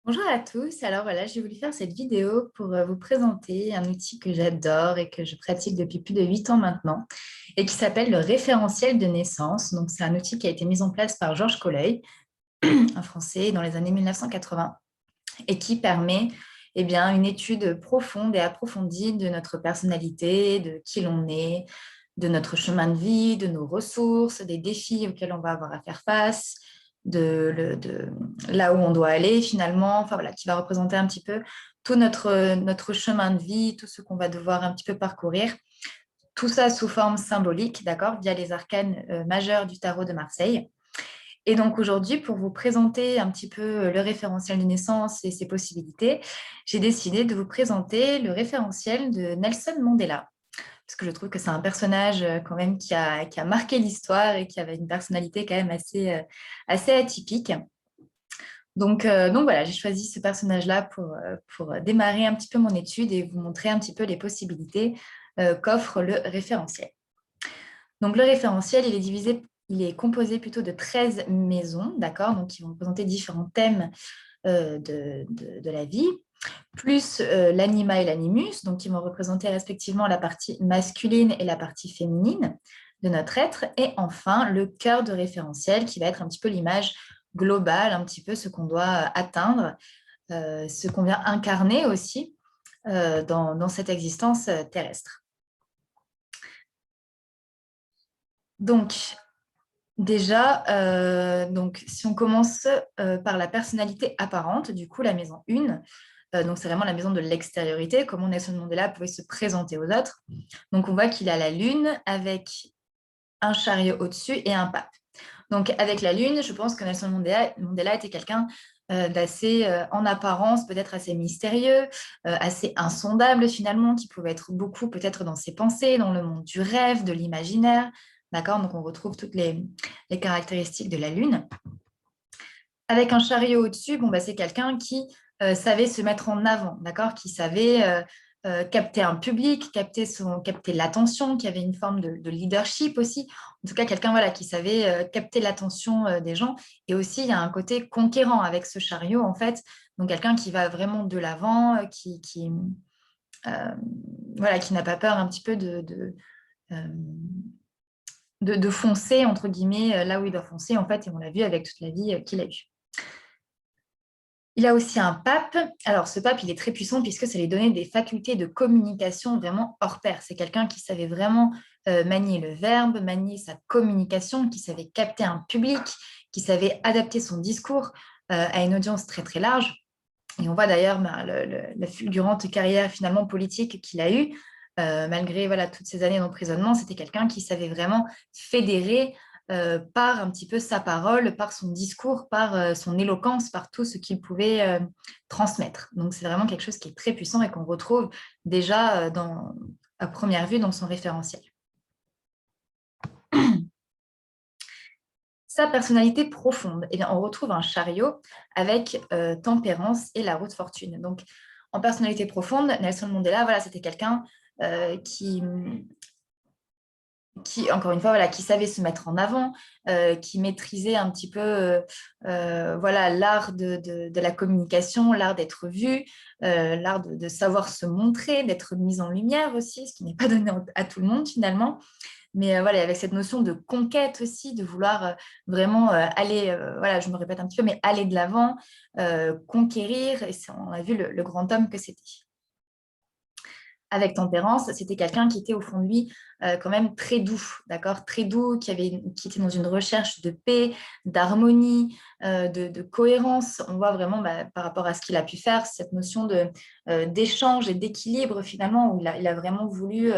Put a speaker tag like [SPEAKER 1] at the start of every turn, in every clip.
[SPEAKER 1] Bonjour à tous. Alors voilà, j'ai voulu faire cette vidéo pour vous présenter un outil que j'adore et que je pratique depuis plus de 8 ans maintenant et qui s'appelle le référentiel de naissance. Donc, c'est un outil qui a été mis en place par Georges Colley, un Français, dans les années 1980 et qui permet une étude profonde et approfondie de notre personnalité, de qui l'on est, de notre chemin de vie, de nos ressources, des défis auxquels on va avoir à faire face, de là où on doit aller finalement, enfin voilà, qui va représenter un petit peu tout notre chemin de vie, tout ce qu'on va devoir un petit peu parcourir. Tout ça sous forme symbolique, d'accord, via les arcanes majeurs du tarot de Marseille. Et donc aujourd'hui, pour vous présenter un petit peu le référentiel de naissance et ses possibilités, j'ai décidé de vous présenter le référentiel de Nelson Mandela, parce que je trouve que c'est un personnage quand même qui a marqué l'histoire et qui avait une personnalité quand même assez atypique. Donc voilà, j'ai choisi ce personnage-là pour démarrer un petit peu mon étude et vous montrer un petit peu les possibilités qu'offre le référentiel. Donc le référentiel, il est composé plutôt de 13 maisons, d'accord, donc qui vont représenter différents thèmes de la vie, plus l'anima et l'animus, donc qui vont représenter respectivement la partie masculine et la partie féminine de notre être, et enfin le cœur de référentiel qui va être un petit peu l'image globale, un petit peu ce qu'on doit atteindre, ce qu'on vient incarner aussi dans cette existence terrestre. Donc, déjà, si on commence par la personnalité apparente, du coup, la maison 1, donc c'est vraiment la maison de l'extériorité, comment Nelson Mandela pouvait se présenter aux autres. Donc on voit qu'il a la lune avec un chariot au-dessus et un pape. Donc avec la lune, je pense que Nelson Mandela était quelqu'un d'assez, en apparence, peut-être assez mystérieux, assez insondable finalement, qui pouvait être beaucoup peut-être dans ses pensées, dans le monde du rêve, de l'imaginaire. D'accord. Donc on retrouve toutes les caractéristiques de la lune. Avec un chariot au-dessus, bon, bah, c'est quelqu'un qui savait se mettre en avant, d'accord, qui savait capter un public, capter l'attention, qui avait une forme de leadership aussi. En tout cas, quelqu'un voilà, qui savait capter l'attention des gens. Et aussi, il y a un côté conquérant avec ce chariot, en fait. Donc, quelqu'un qui va vraiment de l'avant, euh, voilà, qui n'a pas peur un petit peu euh, de foncer, entre guillemets, là où il doit foncer, en fait. Et on l'a vu avec toute la vie qu'il a eue. Il a aussi un pape. Alors, ce pape, il est très puissant puisque ça lui donnait des facultés de communication vraiment hors pair. C'est quelqu'un qui savait vraiment manier le verbe, manier sa communication, qui savait capter un public, qui savait adapter son discours à une audience très, très large. Et on voit d'ailleurs la fulgurante carrière finalement politique qu'il a eue, malgré voilà, toutes ces années d'emprisonnement. C'était quelqu'un qui savait vraiment fédérer par un petit peu sa parole, par son discours, par son éloquence, par tout ce qu'il pouvait transmettre. Donc c'est vraiment quelque chose qui est très puissant et qu'on retrouve déjà à première vue dans son référentiel. Sa personnalité profonde, eh bien, on retrouve un chariot avec tempérance et la roue de fortune. Donc, en personnalité profonde, Nelson Mandela, voilà, c'était quelqu'un euh, qui, encore une fois, voilà, qui savait se mettre en avant, qui maîtrisait un petit peu voilà, l'art de la communication, l'art d'être vu, l'art de savoir se montrer, d'être mis en lumière aussi, ce qui n'est pas donné à tout le monde finalement. Mais voilà, avec cette notion de conquête aussi, de vouloir vraiment aller, voilà, je me répète un petit peu, mais aller de l'avant, conquérir, et on a vu le grand homme que c'était. Avec tempérance, c'était quelqu'un qui était au fond de lui quand même très doux, d'accord, très doux, qui était dans une recherche de paix, d'harmonie, de cohérence. On voit vraiment par rapport à ce qu'il a pu faire, cette notion d'échange et d'équilibre finalement, où il a vraiment voulu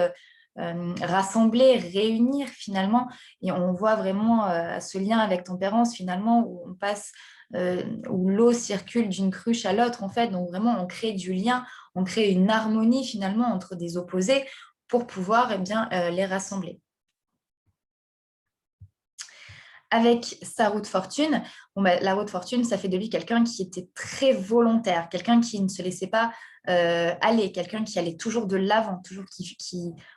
[SPEAKER 1] rassembler, réunir finalement, et on voit vraiment ce lien avec tempérance finalement, où on passe, où l'eau circule d'une cruche à l'autre en fait, donc vraiment on crée du lien, on crée une harmonie finalement entre des opposés pour pouvoir les rassembler. Avec sa roue de fortune, la roue de fortune, ça fait de lui quelqu'un qui était très volontaire, quelqu'un qui ne se laissait pas aller, quelqu'un qui allait toujours de l'avant, toujours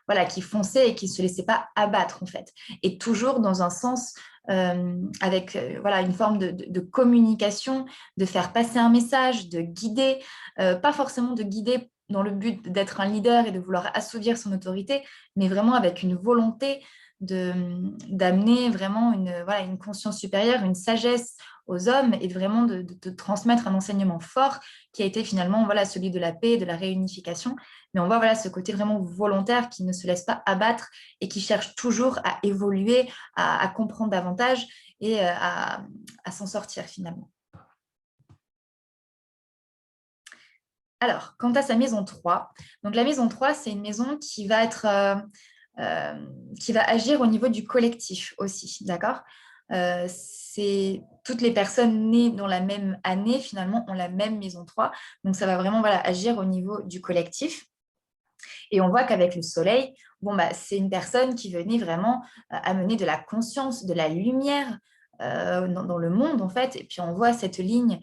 [SPEAKER 1] voilà, qui fonçait et qui ne se laissait pas abattre en fait. Et toujours dans un sens avec voilà, une forme de communication, de faire passer un message, de guider, pas forcément de guider dans le but d'être un leader et de vouloir assouvir son autorité, mais vraiment avec une volonté d'amener vraiment voilà, une conscience supérieure, une sagesse aux hommes et vraiment de transmettre un enseignement fort qui a été finalement voilà, celui de la paix, de la réunification. Mais on voit voilà, ce côté vraiment volontaire qui ne se laisse pas abattre et qui cherche toujours à évoluer, à comprendre davantage et à s'en sortir finalement. Alors, quant à sa maison 3, donc la maison 3, c'est une maison qui va être, qui va agir au niveau du collectif aussi, d'accord. C'est toutes les personnes nées dans la même année, finalement, ont la même maison 3. Donc, ça va vraiment voilà, agir au niveau du collectif. Et on voit qu'avec le soleil, bon, bah, c'est une personne qui venait vraiment amener de la conscience, de la lumière dans le monde, en fait. Et puis, on voit cette ligne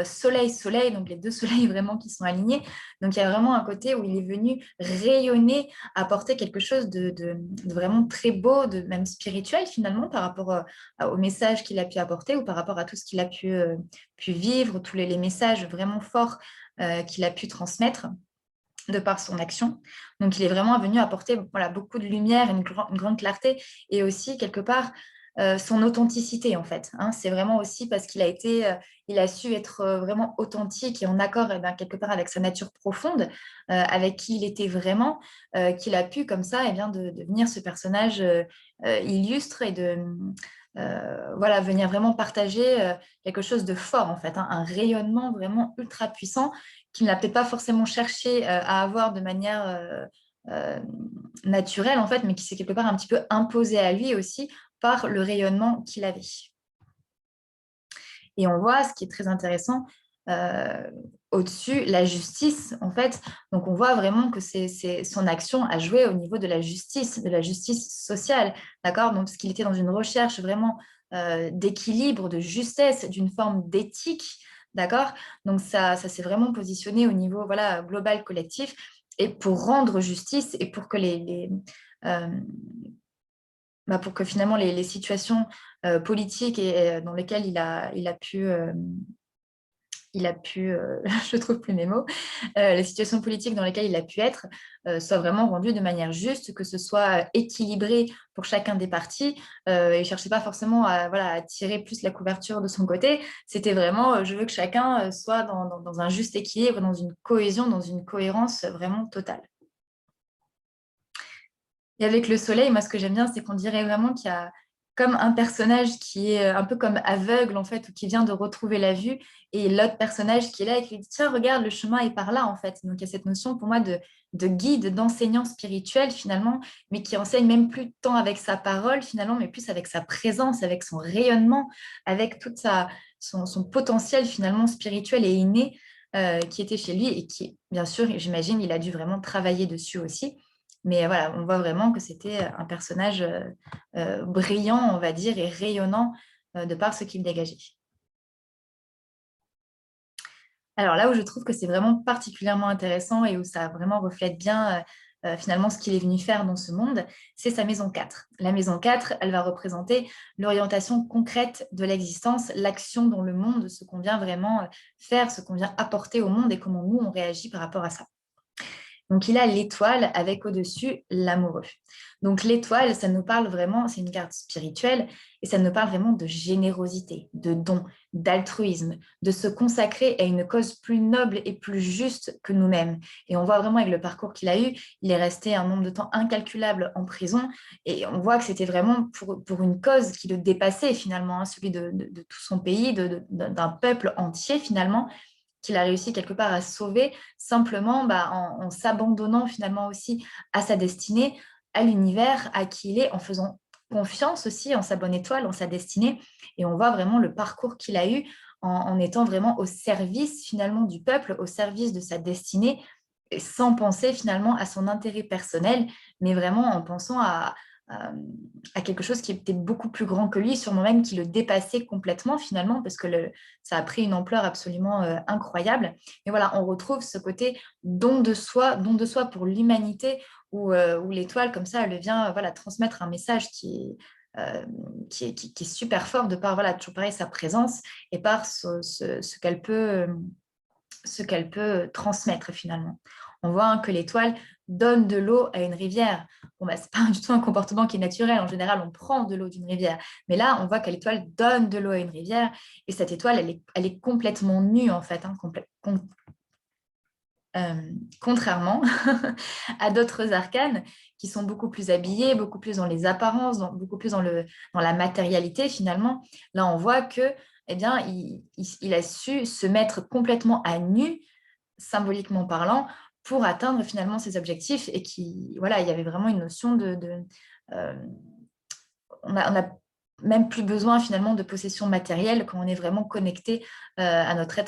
[SPEAKER 1] soleil-soleil, donc les deux soleils vraiment qui sont alignés. Donc, il y a vraiment un côté où il est venu rayonner, apporter quelque chose de vraiment très beau, de même spirituel finalement, par rapport au message qu'il a pu apporter ou par rapport à tout ce qu'il a pu vivre, tous les messages vraiment forts qu'il a pu transmettre de par son action. Donc, il est vraiment venu apporter voilà, beaucoup de lumière, une grande clarté et aussi, quelque part, son authenticité, en fait. Hein. C'est vraiment aussi parce qu'il a été, il a su être vraiment authentique et en accord, eh bien, quelque part, avec sa nature profonde, avec qui il était vraiment, qu'il a pu, comme ça, eh bien, de devenir ce personnage illustre et voilà, venir vraiment partager quelque chose de fort, en fait, hein, un rayonnement vraiment ultra puissant qu'il n'a peut-être pas forcément cherché à avoir de manière euh, naturelle, en fait, mais qui s'est quelque part un petit peu imposé à lui aussi par le rayonnement qu'il avait. Et on voit, ce qui est très intéressant, euh, au-dessus, la justice, en fait. Donc, on voit vraiment que son action a joué au niveau de la justice sociale, d'accord? Donc, parce qu'il était dans une recherche vraiment d'équilibre, de justesse, d'une forme d'éthique, d'accord? Donc, ça s'est vraiment positionné au niveau, voilà, global, collectif, et pour rendre justice et pour que euh, pour que finalement les situations politiques dans lesquelles il a pu je trouve plus mes mots, les situations politiques dans lesquelles il a pu être soient vraiment rendues de manière juste, que ce soit équilibré pour chacun des partis. Il ne cherchait pas forcément voilà, à tirer plus la couverture de son côté. C'était vraiment, je veux que chacun soit dans un juste équilibre, dans une cohésion, dans une cohérence vraiment totale. Et avec le soleil, moi, ce que j'aime bien, c'est qu'on dirait vraiment qu'il y a comme un personnage qui est un peu comme aveugle, en fait, ou qui vient de retrouver la vue, et l'autre personnage qui est là et qui lui dit, tiens, regarde, le chemin est par là, en fait. Donc, il y a cette notion, pour moi, de guide, d'enseignant spirituel, finalement, mais qui enseigne même plus tant avec sa parole, finalement, mais plus avec sa présence, avec son rayonnement, avec tout son potentiel, finalement, spirituel et inné qui était chez lui, et qui, bien sûr, j'imagine, il a dû vraiment travailler dessus aussi. Mais voilà, on voit vraiment que c'était un personnage brillant, on va dire, et rayonnant de par ce qu'il dégageait. Alors là où je trouve que c'est vraiment particulièrement intéressant et où ça vraiment reflète bien finalement ce qu'il est venu faire dans ce monde, c'est sa maison 4. La maison 4, elle va représenter l'orientation concrète de l'existence, l'action dans le monde, ce qu'on vient vraiment faire, ce qu'on vient apporter au monde et comment nous, on réagit par rapport à ça. Donc, il a l'étoile avec au-dessus l'amoureux. Donc, l'étoile, ça nous parle vraiment, c'est une carte spirituelle, et ça nous parle vraiment de générosité, de don, d'altruisme, de se consacrer à une cause plus noble et plus juste que nous-mêmes. Et on voit vraiment avec le parcours qu'il a eu, il est resté un nombre de temps incalculable en prison, et on voit que c'était vraiment pour une cause qui le dépassait finalement, hein, celui de tout son pays, d'un peuple entier finalement qu'il a réussi quelque part à sauver simplement en s'abandonnant finalement aussi à sa destinée, à l'univers, à qui il est, en faisant confiance aussi en sa bonne étoile, en sa destinée. Et on voit vraiment le parcours qu'il a eu en étant vraiment au service finalement du peuple, au service de sa destinée, et sans penser finalement à son intérêt personnel, mais vraiment en pensant à quelque chose qui était beaucoup plus grand que lui, sûrement même qui le dépassait complètement finalement, parce que ça a pris une ampleur absolument incroyable. Et voilà, on retrouve ce côté don de soi pour l'humanité, où l'étoile, comme ça, elle vient voilà, transmettre un message qui est super fort de par, voilà, toujours pareil, sa présence et par ce qu'elle peut transmettre finalement. On voit que l'étoile donne de l'eau à une rivière. Bon, bah, ce n'est pas du tout un comportement qui est naturel. En général, on prend de l'eau d'une rivière. Mais là, on voit que l'étoile donne de l'eau à une rivière. Et cette étoile, elle est complètement nue, en fait, hein, contrairement à d'autres arcanes qui sont beaucoup plus habillés, beaucoup plus dans les apparences, beaucoup plus dans la matérialité finalement. Là, on voit que, eh bien, il a su se mettre complètement à nu, symboliquement parlant, pour atteindre finalement ses objectifs et voilà, il y avait vraiment une notion euh, on a même plus besoin finalement de possession matérielle quand on est vraiment connecté à notre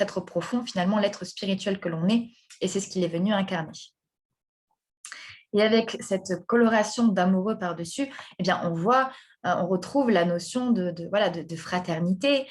[SPEAKER 1] être profond, finalement l'être spirituel que l'on est, et c'est ce qu'il est venu incarner. Et avec cette coloration d'amoureux par-dessus, eh bien, on retrouve la notion de fraternité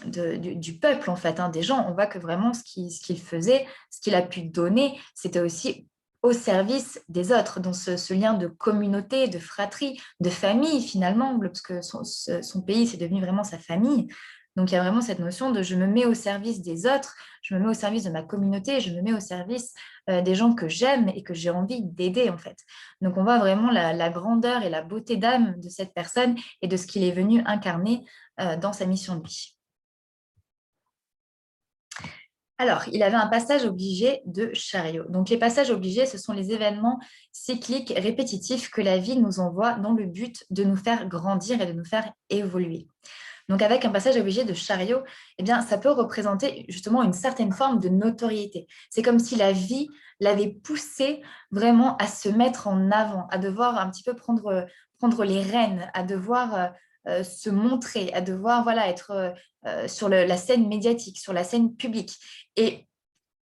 [SPEAKER 1] du peuple, en fait, hein, des gens. On voit que vraiment ce qu'il faisait, ce qu'il a pu donner, c'était aussi au service des autres, dans ce lien de communauté, de fratrie, de famille finalement, parce que son pays, c'est devenu vraiment sa famille. Donc, il y a vraiment cette notion de je me mets au service des autres, je me mets au service de ma communauté, je me mets au service des gens que j'aime et que j'ai envie d'aider, en fait. Donc, on voit vraiment la grandeur et la beauté d'âme de cette personne et de ce qu'il est venu incarner dans sa mission de vie. Alors, il avait un passage obligé de chariot. Donc, les passages obligés, ce sont les événements cycliques répétitifs que la vie nous envoie dans le but de nous faire grandir et de nous faire évoluer. Donc, avec un passage obligé de chariot, eh bien, ça peut représenter justement une certaine forme de notoriété. C'est comme si la vie l'avait poussé vraiment à se mettre en avant, à devoir un petit peu prendre les rênes, à devoir se montrer, à devoir voilà, être sur la scène médiatique, sur la scène publique. Et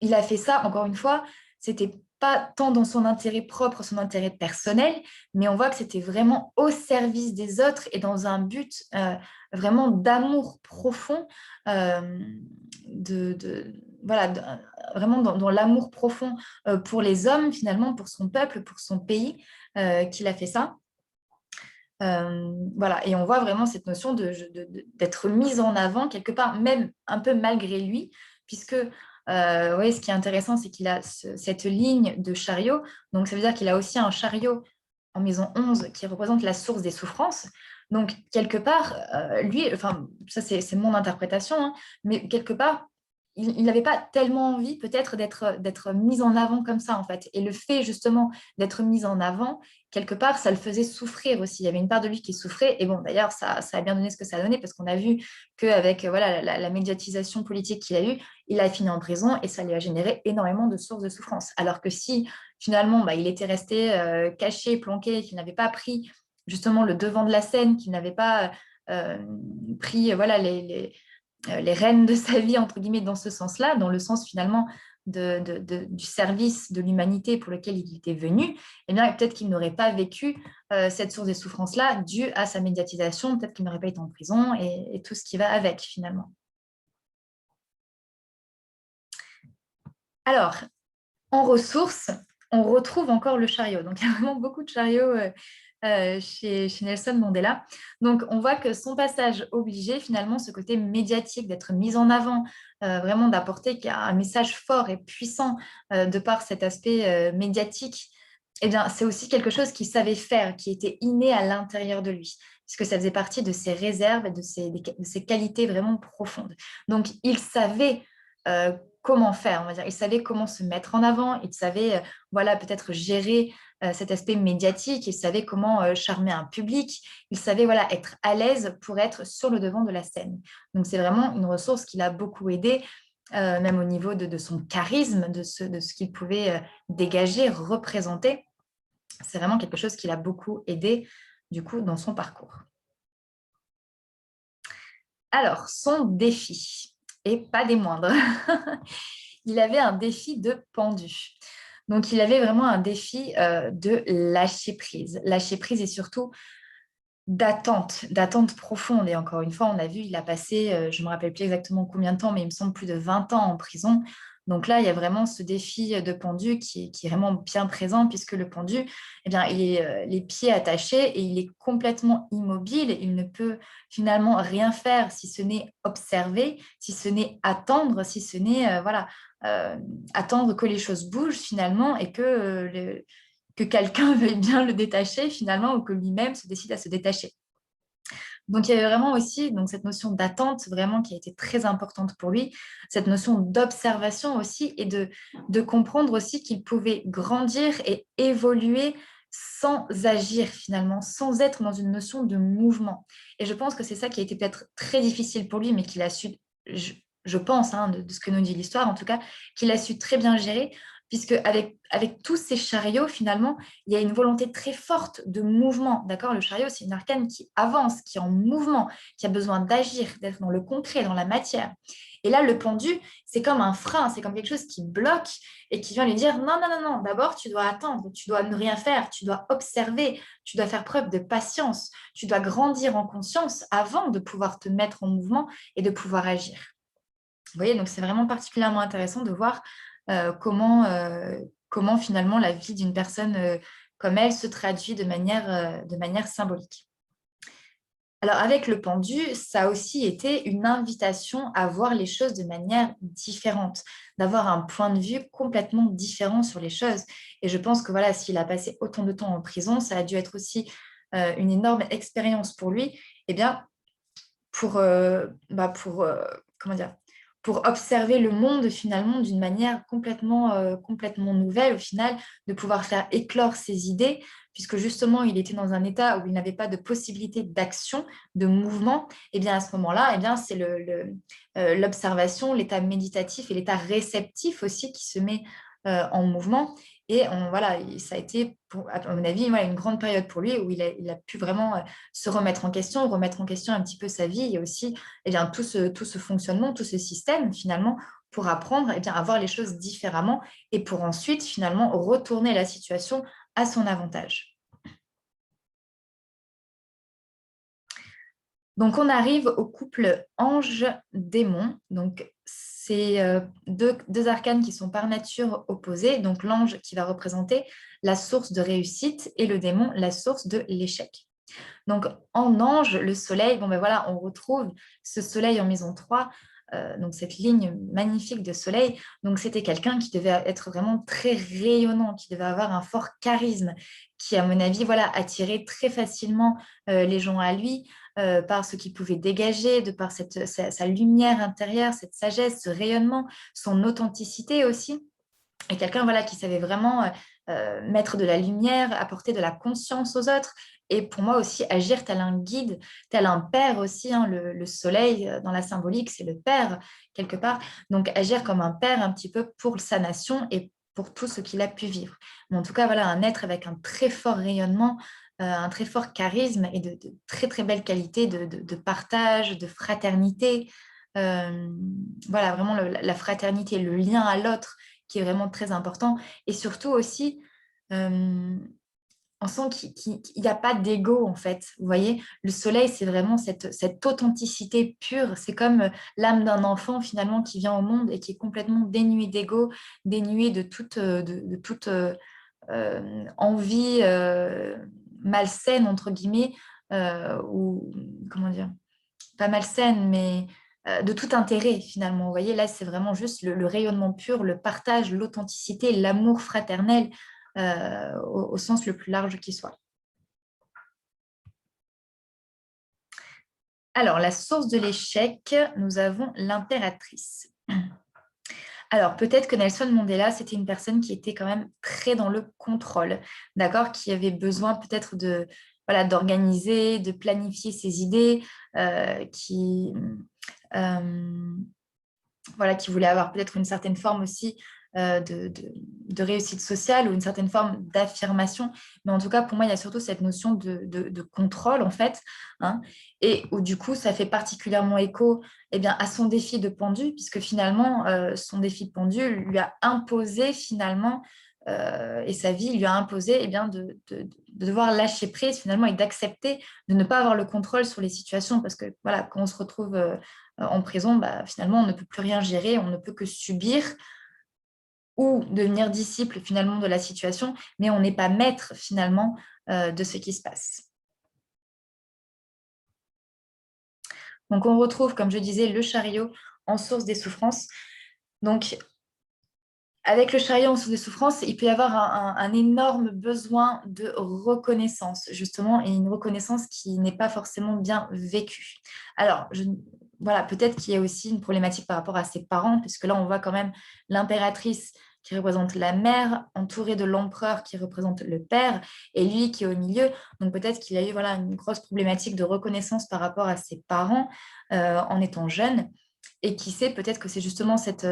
[SPEAKER 1] il a fait ça, encore une fois, c'était pas tant dans son intérêt propre, son intérêt personnel, mais on voit que c'était vraiment au service des autres et dans un but vraiment d'amour profond, euh, voilà, vraiment dans l'amour profond pour les hommes, finalement, pour son peuple, pour son pays, qu'il a fait ça. Voilà, et on voit vraiment cette notion d'être mise en avant quelque part, même un peu malgré lui, puisque ouais, ce qui est intéressant, c'est qu'il a cette ligne de chariot, donc ça veut dire qu'il a aussi un chariot en maison 11 qui représente la source des souffrances. Donc, quelque part, lui, enfin, ça c'est mon interprétation, hein, mais quelque part, il n'avait pas tellement envie peut-être d'être mis en avant comme ça, en fait. Et le fait justement d'être mis en avant, quelque part, ça le faisait souffrir aussi. Il y avait une part de lui qui souffrait. Et bon, d'ailleurs, ça a bien donné ce que ça a donné parce qu'on a vu qu'avec voilà, la médiatisation politique qu'il a eue, il a fini en prison et ça lui a généré énormément de sources de souffrance. Alors que si finalement, bah, il était resté caché, planqué, qu'il n'avait pas pris justement le devant de la scène, qu'il n'avait pas pris voilà, les rênes de sa vie, entre guillemets, dans ce sens-là, dans le sens finalement du service de l'humanité pour lequel il était venu, eh bien, peut-être qu'il n'aurait pas vécu cette source de souffrance-là due à sa médiatisation, peut-être qu'il n'aurait pas été en prison et tout ce qui va avec finalement. Alors, en ressources, on retrouve encore le chariot. Donc, il y a vraiment beaucoup de chariots chez Nelson Mandela. Donc, on voit que son passage obligé, finalement, ce côté médiatique, d'être mis en avant, vraiment d'apporter un message fort et puissant de par cet aspect médiatique, eh bien, c'est aussi quelque chose qu'il savait faire, qui était inné à l'intérieur de lui, puisque ça faisait partie de ses réserves et de ses qualités vraiment profondes. Donc, il savait comment faire, on va dire. Il savait comment se mettre en avant, il savait voilà, peut-être gérer cet aspect médiatique, il savait comment charmer un public, il savait voilà, être à l'aise pour être sur le devant de la scène. Donc c'est vraiment une ressource qui l'a beaucoup aidé, même au niveau de son charisme, de ce qu'il pouvait dégager, représenter. C'est vraiment quelque chose qui l'a beaucoup aidé du coup dans son parcours. Alors, son défi, et pas des moindres, il avait un défi de pendu. Donc, il avait vraiment un défi de lâcher prise et surtout d'attente profonde. Et encore une fois, on a vu, il a passé, je ne me rappelle plus exactement combien de temps, mais il me semble plus de 20 ans en prison. Donc là, il y a vraiment ce défi de pendu qui est vraiment bien présent, puisque le pendu, eh bien, il est les pieds attachés et il est complètement immobile. Il ne peut finalement rien faire si ce n'est observer, si ce n'est attendre, si ce n'est voilà, attendre que les choses bougent finalement et que quelqu'un veuille bien le détacher finalement ou que lui-même se décide à se détacher. Donc, il y avait vraiment aussi donc, cette notion d'attente vraiment qui a été très importante pour lui, cette notion d'observation aussi et de comprendre aussi qu'il pouvait grandir et évoluer sans agir finalement, sans être dans une notion de mouvement. Et je pense que c'est ça qui a été peut-être très difficile pour lui, mais qu'il a su, je pense, hein, de ce que nous dit l'histoire en tout cas, qu'il a su très bien gérer, puisque avec tous ces chariots, finalement, il y a une volonté très forte de mouvement. D'accord? Le chariot, c'est une arcane qui avance, qui est en mouvement, qui a besoin d'agir, d'être dans le concret, dans la matière. Et là, le pendu, c'est comme un frein, c'est comme quelque chose qui bloque et qui vient lui dire non, non, non, non, d'abord, tu dois attendre, tu dois ne rien faire, tu dois observer, tu dois faire preuve de patience, tu dois grandir en conscience avant de pouvoir te mettre en mouvement et de pouvoir agir. Vous voyez, donc c'est vraiment particulièrement intéressant de voir comment finalement la vie d'une personne comme elle se traduit de manière symbolique. Alors avec le pendu, ça a aussi été une invitation à voir les choses de manière différente, d'avoir un point de vue complètement différent sur les choses. Et je pense que voilà, s'il a passé autant de temps en prison, ça a dû être aussi une énorme expérience pour lui, eh bien, pour comment dire, pour observer le monde finalement d'une manière complètement nouvelle au final, de pouvoir faire éclore ses idées, puisque justement il était dans un état où il n'avait pas de possibilité d'action, de mouvement, et bien à ce moment-là, eh bien c'est l'observation, l'état méditatif et l'état réceptif aussi qui se met en mouvement. Et voilà, ça a été, à mon avis, voilà, une grande période pour lui où il a pu vraiment se remettre en question un petit peu sa vie et aussi eh bien, tout ce fonctionnement, tout ce système finalement pour apprendre eh bien, à voir les choses différemment et pour ensuite finalement retourner la situation à son avantage. Donc on arrive au couple ange-démon. Donc c'est deux arcanes qui sont par nature opposés. Donc l'ange qui va représenter la source de réussite et le démon la source de l'échec. Donc, en ange, le soleil, bon ben voilà, on retrouve ce soleil en maison 3, donc cette ligne magnifique de soleil. Donc, c'était quelqu'un qui devait être vraiment très rayonnant, qui devait avoir un fort charisme, qui, à mon avis, voilà, attirait très facilement les gens à lui par ce qu'il pouvait dégager, de par sa lumière intérieure, cette sagesse, ce rayonnement, son authenticité aussi. Et quelqu'un voilà, qui savait vraiment mettre de la lumière, apporter de la conscience aux autres. Et pour moi aussi, agir tel un guide, tel un père aussi. Hein, le soleil, dans la symbolique, c'est le père, quelque part. Donc, agir comme un père un petit peu pour sa nation et pour tout ce qu'il a pu vivre. Mais en tout cas, voilà, un être avec un très fort rayonnement, un très fort charisme et de très, très belles qualités de partage, de fraternité. Euh, voilà, vraiment la fraternité, le lien à l'autre qui est vraiment très important. Et surtout aussi, on sent qu'il n'y a pas d'ego, en fait. Vous voyez, le soleil, c'est vraiment cette authenticité pure. C'est comme l'âme d'un enfant, finalement, qui vient au monde et qui est complètement dénué d'ego, dénué de toute envie malsaine, entre guillemets, ou comment dire, pas malsaine, mais de tout intérêt finalement. Vous voyez, là, c'est vraiment juste le rayonnement pur, le partage, l'authenticité, l'amour fraternel au sens le plus large qui soit. Alors, la source de l'échec, nous avons l'impératrice. Alors, peut-être que Nelson Mandela, c'était une personne qui était quand même très dans le contrôle, d'accord, qui avait besoin peut-être voilà, d'organiser, de planifier ses idées, euh, voilà, qui voulait avoir peut-être une certaine forme aussi de réussite sociale ou une certaine forme d'affirmation. Mais en tout cas, pour moi, il y a surtout cette notion de contrôle, en fait, hein, et où du coup, ça fait particulièrement écho eh bien, à son défi de pendu, puisque finalement, son défi de pendu lui a imposé finalement, et sa vie lui a imposé eh bien, de devoir lâcher prise finalement et d'accepter de ne pas avoir le contrôle sur les situations, parce que voilà, quand on se retrouve en prison, bah, finalement, on ne peut plus rien gérer, on ne peut que subir ou devenir disciple finalement de la situation, mais on n'est pas maître finalement de ce qui se passe. Donc on retrouve, comme je disais, le chariot en source des souffrances. Donc avec le chariot en source des souffrances, il peut y avoir un énorme besoin de reconnaissance, justement, et une reconnaissance qui n'est pas forcément bien vécue. Alors, voilà, peut-être qu'il y a aussi une problématique par rapport à ses parents, puisque là, on voit quand même l'impératrice qui représente la mère, entourée de l'empereur qui représente le père, et lui qui est au milieu. Donc peut-être qu'il y a eu voilà, une grosse problématique de reconnaissance par rapport à ses parents en étant jeune. Et qui sait, peut-être que c'est justement cette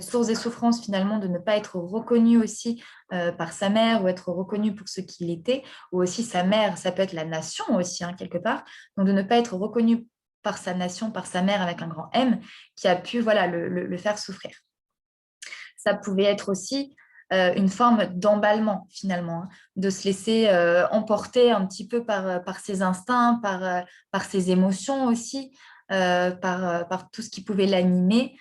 [SPEAKER 1] source des souffrances finalement de ne pas être reconnu aussi par sa mère ou être reconnu pour ce qu'il était, ou aussi sa mère, ça peut être la nation aussi, hein, quelque part. Donc de ne pas être reconnu par sa nation, par sa mère avec un grand M, qui a pu voilà, le faire souffrir. Ça pouvait être aussi une forme d'emballement finalement, hein, de se laisser emporter un petit peu par ses instincts, par ses émotions aussi, par tout ce qui pouvait l'animer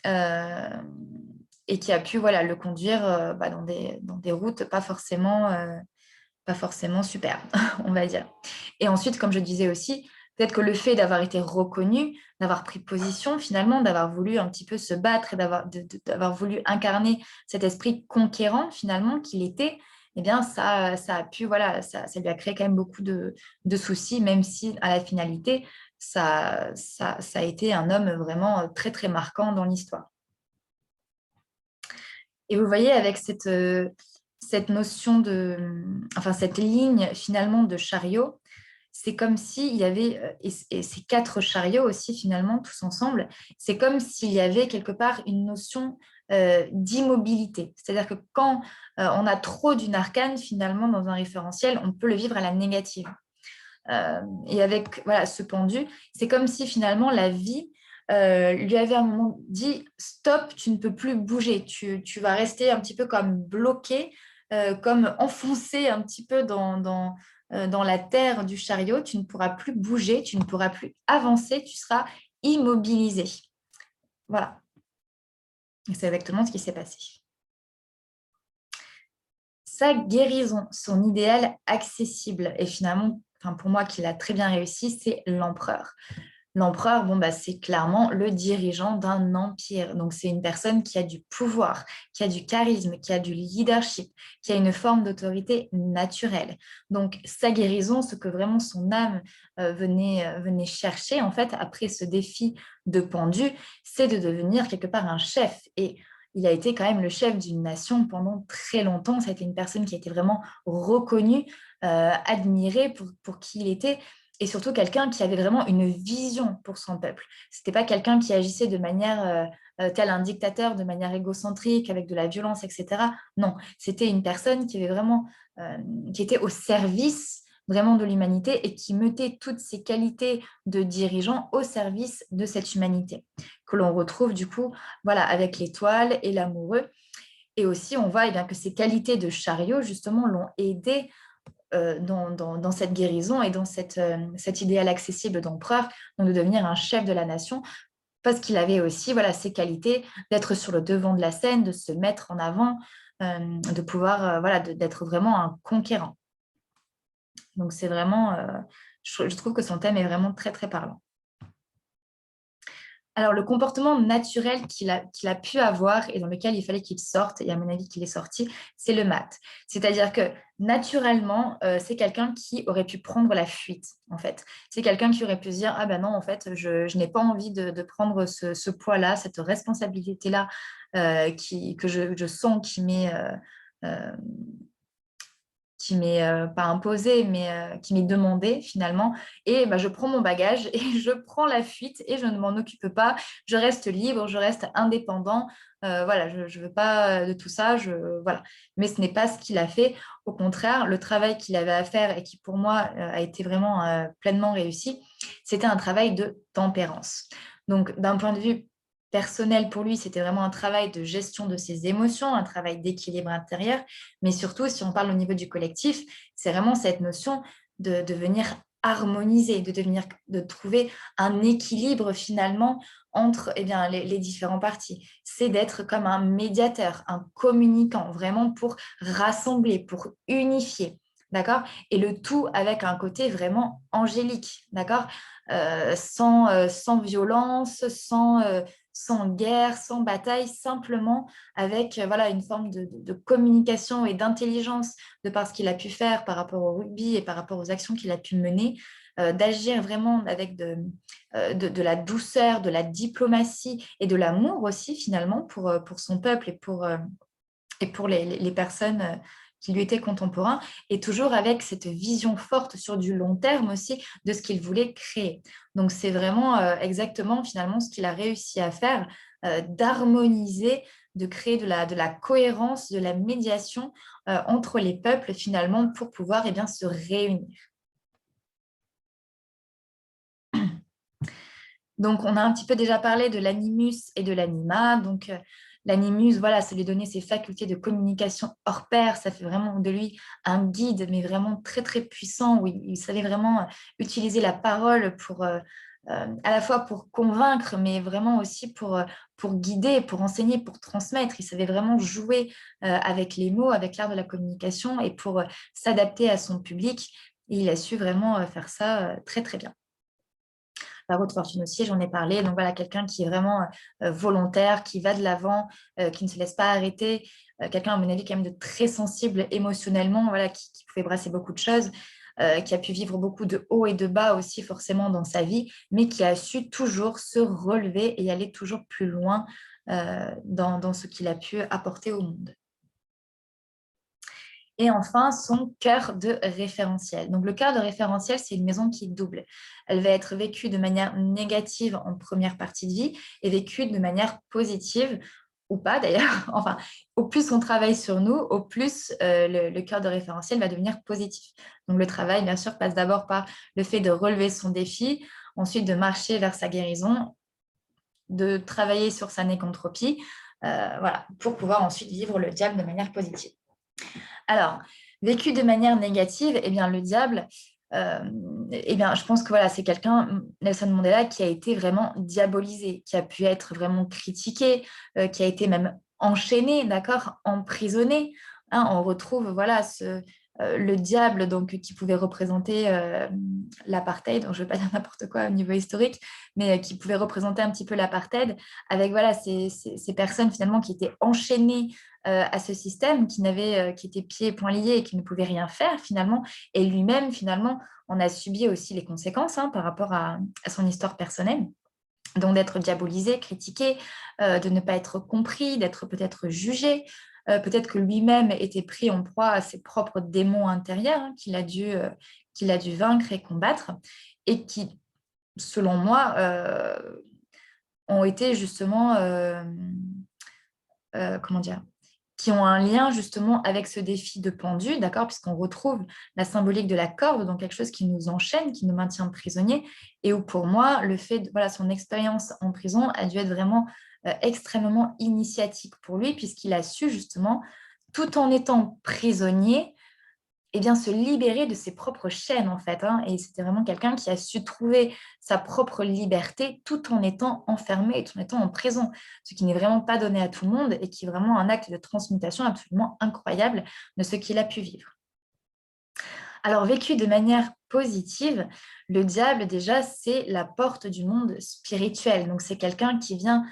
[SPEAKER 1] et qui a pu voilà, le conduire dans des routes pas forcément super, on va dire. Et ensuite, comme je disais aussi, peut-être que le fait d'avoir été reconnu, d'avoir pris position finalement, d'avoir voulu un petit peu se battre et d'avoir voulu incarner cet esprit conquérant finalement qu'il était, eh bien ça a pu, voilà, ça lui a créé quand même beaucoup de soucis, même si à la finalité, ça a été un homme vraiment très très marquant dans l'histoire. Et vous voyez, avec cette notion enfin cette ligne finalement de chariot, c'est comme s'il y avait, et ces 4 chariots aussi finalement, tous ensemble, c'est comme s'il y avait quelque part une notion d'immobilité. C'est-à-dire que quand on a trop d'une arcane finalement dans un référentiel, on peut le vivre à la négative. Et avec voilà, ce pendu, c'est comme si finalement la vie lui avait à un moment dit stop, tu ne peux plus bouger, tu vas rester un petit peu comme bloqué, comme enfoncé un petit peu dans la terre du chariot, tu ne pourras plus bouger, tu ne pourras plus avancer, tu seras immobilisé. Voilà, et c'est exactement ce qui s'est passé. Sa guérison, son idéal accessible, et finalement, enfin pour moi, qu'il a très bien réussi, c'est l'empereur. L'empereur, bon, bah, c'est clairement le dirigeant d'un empire. Donc, c'est une personne qui a du pouvoir, qui a du charisme, qui a du leadership, qui a une forme d'autorité naturelle. Donc, sa guérison, ce que vraiment son âme venait chercher, en fait, après ce défi de pendu, c'est de devenir quelque part un chef. Et il a été quand même le chef d'une nation pendant très longtemps. Ça a été une personne qui a été vraiment reconnue, admirée pour qui il était et surtout quelqu'un qui avait vraiment une vision pour son peuple. Ce n'était pas quelqu'un qui agissait de manière tel un dictateur, de manière égocentrique, avec de la violence, etc. Non, c'était une personne qui avait vraiment, qui était au service vraiment de l'humanité et qui mettait toutes ses qualités de dirigeant au service de cette humanité, que l'on retrouve du coup voilà, avec l'étoile et l'amoureux. Et aussi, on voit eh bien, que ces qualités de chariot, justement, l'ont aidé dans cette guérison et dans cet idéal accessible d'empereur, donc de devenir un chef de la nation, parce qu'il avait aussi voilà, ces qualités d'être sur le devant de la scène, de se mettre en avant, de pouvoir, voilà, d'être vraiment un conquérant. Donc c'est vraiment, je trouve que son thème est vraiment très, très parlant. Alors, le comportement naturel qu'il a pu avoir et dans lequel il fallait qu'il sorte, et à mon avis qu'il est sorti, c'est le mat. C'est-à-dire que naturellement, c'est quelqu'un qui aurait pu prendre la fuite, en fait. C'est quelqu'un qui aurait pu se dire, ah ben non, en fait, je n'ai pas envie de prendre ce poids-là, cette responsabilité-là que je sens euh, qui m'est pas imposé, mais qui m'est demandé finalement. Et bah, je prends mon bagage et je prends la fuite et je ne m'en occupe pas. Je reste libre, je reste indépendant. Voilà, je ne veux pas de tout ça. Voilà. Mais ce n'est pas ce qu'il a fait. Au contraire, le travail qu'il avait à faire et qui pour moi a été vraiment pleinement réussi, c'était un travail de tempérance. Donc, d'un point de vue personnel pour lui, c'était vraiment un travail de gestion de ses émotions, un travail d'équilibre intérieur, mais surtout, si on parle au niveau du collectif, c'est vraiment cette notion de devenir harmoniser, de trouver un équilibre finalement entre les différents partis. C'est d'être comme un médiateur, un communicant, vraiment pour rassembler, pour unifier. D'accord? Et le tout avec un côté vraiment angélique, d'accord? Sans violence, sans guerre, sans bataille, simplement avec voilà, une forme de communication et d'intelligence de par ce qu'il a pu faire par rapport au rugby et par rapport aux actions qu'il a pu mener, d'agir vraiment avec de la douceur, de la diplomatie et de l'amour aussi finalement pour son peuple et pour les personnes qui lui étaient contemporains, et toujours avec cette vision forte sur du long terme aussi de ce qu'il voulait créer. Donc c'est vraiment exactement finalement ce qu'il a réussi à faire, d'harmoniser, de créer de la cohérence, de la médiation entre les peuples finalement pour pouvoir se réunir. Donc, on a un petit peu déjà parlé de l'animus et de l'anima. Donc, l'animus, voilà, c'est lui donner ses facultés de communication hors pair. Ça fait vraiment de lui un guide, mais vraiment très, très puissant, où il savait vraiment utiliser la parole à la fois pour convaincre, mais vraiment aussi pour guider, pour enseigner, pour transmettre. Il savait vraiment jouer avec les mots, avec l'art de la communication et pour s'adapter à son public. Et il a su vraiment faire ça très, très bien. La route fortune aussi, j'en ai parlé. Donc voilà, quelqu'un qui est vraiment volontaire, qui va de l'avant, qui ne se laisse pas arrêter. Quelqu'un, à mon avis, quand même de très sensible émotionnellement, voilà, qui pouvait brasser beaucoup de choses, qui a pu vivre beaucoup de hauts et de bas aussi forcément dans sa vie, mais qui a su toujours se relever et aller toujours plus loin dans ce qu'il a pu apporter au monde. Et enfin, son cœur de référentiel. Donc, le cœur de référentiel, c'est une maison qui double. Elle va être vécue de manière négative en première partie de vie et vécue de manière positive, ou pas d'ailleurs. Enfin, au plus on travaille sur nous, au plus le cœur de référentiel va devenir positif. Donc, le travail, bien sûr, passe d'abord par le fait de relever son défi, ensuite de marcher vers sa guérison, de travailler sur sa nécontropie, voilà, pour pouvoir ensuite vivre le diable de manière positive. Alors, vécu de manière négative, le diable, je pense que voilà, c'est quelqu'un, Nelson Mandela, qui a été vraiment diabolisé, qui a pu être vraiment critiqué, qui a été même enchaîné, d'accord, emprisonné. Hein, on retrouve voilà le diable donc qui pouvait représenter l'apartheid, donc je ne veux pas dire n'importe quoi au niveau historique, mais qui pouvait représenter un petit peu l'apartheid, avec voilà ces personnes finalement qui étaient enchaînées à ce système, qui était pieds et poings liés et qui ne pouvait rien faire finalement, et lui-même finalement en a subi aussi les conséquences par rapport à son histoire personnelle. Donc d'être diabolisé, critiqué, de ne pas être compris, d'être peut-être jugé, peut-être que lui-même était pris en proie à ses propres démons intérieurs qu'il a dû vaincre et combattre, et qui, selon moi, ont été justement, comment dire, qui ont un lien justement avec ce défi de pendu, d'accord, puisqu'on retrouve la symbolique de la corde, donc quelque chose qui nous enchaîne, qui nous maintient prisonniers, et où pour moi, le fait de voilà, son expérience en prison a dû être vraiment extrêmement initiatique pour lui, puisqu'il a su justement, tout en étant prisonnier, se libérer de ses propres chaînes, en fait. Et c'était vraiment quelqu'un qui a su trouver sa propre liberté tout en étant enfermé et tout en étant en prison, ce qui n'est vraiment pas donné à tout le monde et qui est vraiment un acte de transmutation absolument incroyable de ce qu'il a pu vivre. Alors, vécu de manière positive, le diable, déjà, c'est la porte du monde spirituel. Donc, c'est quelqu'un qui vient,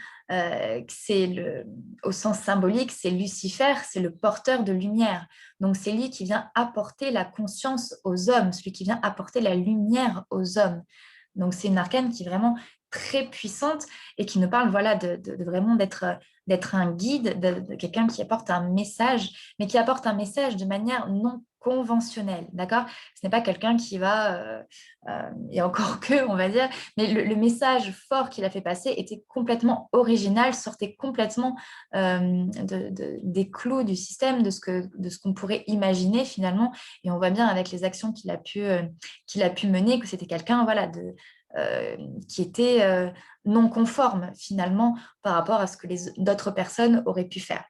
[SPEAKER 1] au sens symbolique, c'est Lucifer, c'est le porteur de lumière. Donc, c'est lui qui vient apporter la conscience aux hommes, celui qui vient apporter la lumière aux hommes. Donc, c'est une arcane qui est vraiment très puissante et qui nous parle voilà, de vraiment d'être un guide, de quelqu'un qui apporte un message, mais qui apporte un message de manière non conventionnelle, d'accord? Ce n'est pas quelqu'un qui va, et encore que, on va dire, mais le message fort qu'il a fait passer était complètement original, sortait complètement des clous du système, de ce qu'on pourrait imaginer finalement, et on voit bien avec les actions qu'il a pu mener que c'était quelqu'un voilà, qui était non conforme finalement par rapport à ce que d'autres personnes auraient pu faire.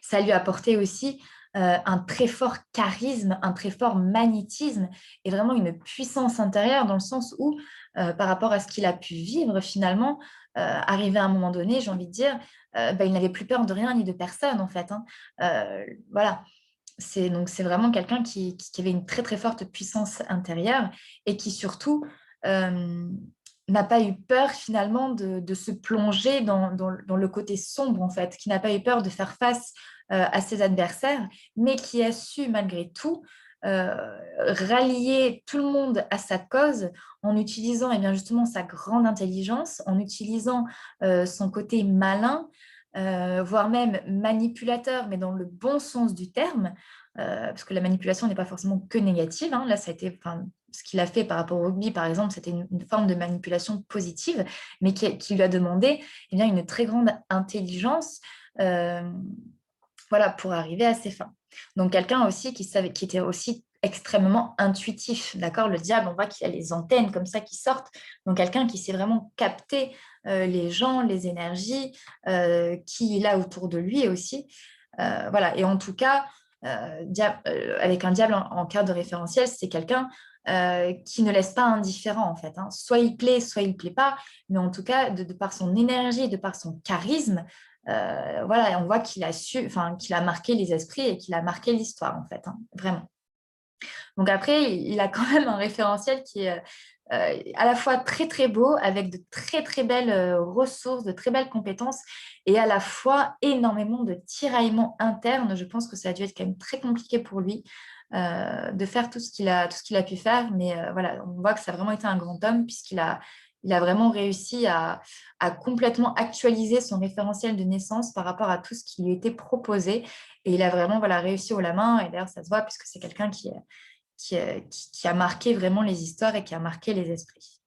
[SPEAKER 1] Ça lui a apporté aussi un très fort charisme, un très fort magnétisme et vraiment une puissance intérieure dans le sens où, par rapport à ce qu'il a pu vivre finalement, arrivé à un moment donné, j'ai envie de dire, il n'avait plus peur de rien ni de personne en fait, hein. Voilà, c'est vraiment quelqu'un qui avait une très très forte puissance intérieure et qui surtout euh, n'a pas eu peur finalement de se plonger dans le côté sombre en fait, qui n'a pas eu peur de faire face à ses adversaires, mais qui a su malgré tout rallier tout le monde à sa cause en utilisant eh bien, justement sa grande intelligence, en utilisant son côté malin, voire même manipulateur, mais dans le bon sens du terme, parce que la manipulation n'est pas forcément que négative, hein. Là, ça a été, enfin, ce qu'il a fait par rapport au rugby, par exemple, c'était une forme de manipulation positive, mais qui lui a demandé eh bien, une très grande intelligence euh, voilà, pour arriver à ses fins. Donc, quelqu'un aussi qui était aussi extrêmement intuitif, d'accord? Le diable, on voit qu'il a les antennes comme ça qui sortent. Donc, quelqu'un qui sait vraiment capter les gens, les énergies, qui il a autour de lui aussi. Voilà, et en tout cas, avec un diable en carte de référentiel, c'est quelqu'un qui ne laisse pas indifférent en fait, hein. Soit il plaît pas, mais en tout cas, de par son énergie, de par son charisme, voilà, on voit qu'il a su, enfin, qu'il a marqué les esprits et qu'il a marqué l'histoire en fait, hein, vraiment. Donc après, il a quand même un référentiel qui est à la fois très très beau, avec de très très belles ressources, de très belles compétences, et à la fois énormément de tiraillements internes. Je pense que ça a dû être quand même très compliqué pour lui de faire tout ce qu'il a pu faire. Mais voilà, on voit que ça a vraiment été un grand homme il a vraiment réussi à complètement actualiser son référentiel de naissance par rapport à tout ce qui lui était proposé. Et il a vraiment voilà, réussi haut la main. Et d'ailleurs, ça se voit puisque c'est quelqu'un qui a marqué vraiment les histoires et qui a marqué les esprits.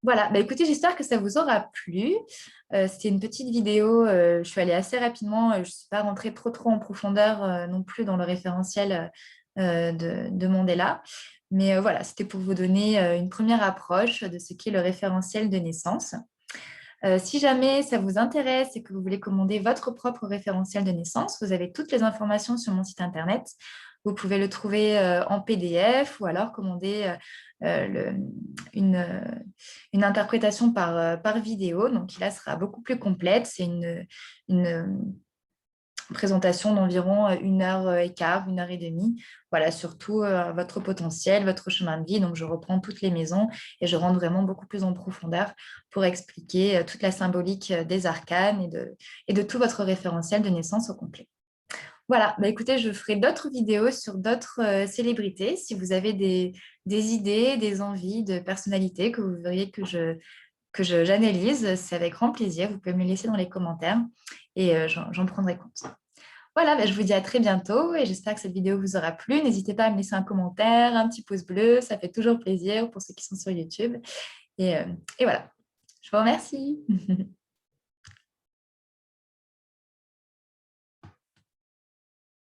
[SPEAKER 1] Voilà, bah, écoutez, j'espère que ça vous aura plu. C'était une petite vidéo, je suis allée assez rapidement, je ne suis pas rentrée trop en profondeur non plus dans le référentiel de Mandela. Mais voilà, c'était pour vous donner une première approche de ce qu'est le référentiel de naissance. Si jamais ça vous intéresse et que vous voulez commander votre propre référentiel de naissance, vous avez toutes les informations sur mon site internet. Vous pouvez le trouver en PDF ou alors commander une interprétation par vidéo. Donc là, sera beaucoup plus complète. C'est une présentation d'environ 1 heure et quart, 1 heure et demie. Voilà, surtout votre potentiel, votre chemin de vie. Donc, je reprends toutes les maisons et je rentre vraiment beaucoup plus en profondeur pour expliquer toute la symbolique des arcanes et de tout votre référentiel de naissance au complet. Voilà, bah écoutez, je ferai d'autres vidéos sur d'autres célébrités. Si vous avez des idées, des envies de personnalités que vous verriez j'analyse, c'est avec grand plaisir. Vous pouvez me les laisser dans les commentaires et j'en prendrai compte. Voilà, bah, je vous dis à très bientôt et j'espère que cette vidéo vous aura plu. N'hésitez pas à me laisser un commentaire, un petit pouce bleu, ça fait toujours plaisir pour ceux qui sont sur YouTube. Et, euh, et voilà, je vous remercie.